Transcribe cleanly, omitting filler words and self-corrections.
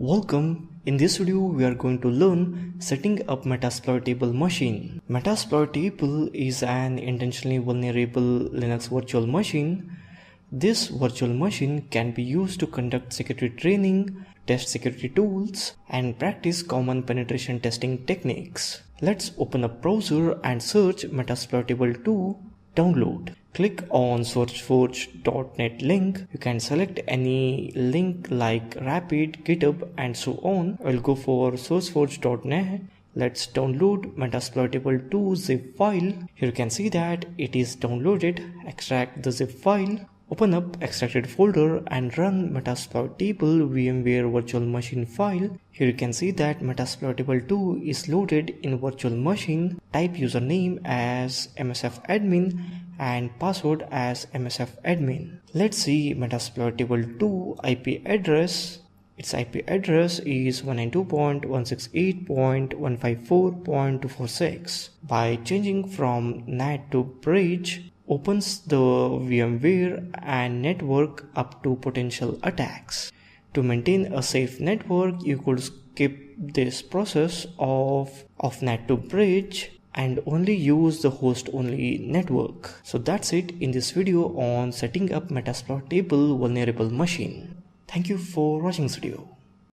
Welcome. In this video we are going to learn setting up Metasploit table machine. Metasploit table is an intentionally vulnerable Linux virtual machine. This virtual machine can be used to conduct security training, test security tools, and practice common penetration testing techniques. Let's open a browser and search Metasploit table to download. Click on sourceforge.net link. You can select any link like Rapid, GitHub and so on. I'll go for sourceforge.net. Let's download Metasploit 2 zip file. Here you can see that it is downloaded. Extract the zip file. Open up extracted folder and run Metasploit table VMware virtual machine file. Here you can see that Metasploit 2 is loaded in virtual machine. Type username as msfadmin and password as msfadmin. Let's see Metasploit 2 IP address. Its IP address is 192.168.154.246. By changing from NAT to bridge, opens the VMware and network up to potential attacks. To maintain a safe network, you could skip this process of NAT to bridge and only use the host only network. So that's it in this video on setting up Metasploit table vulnerable machine. Thank you for watching this video.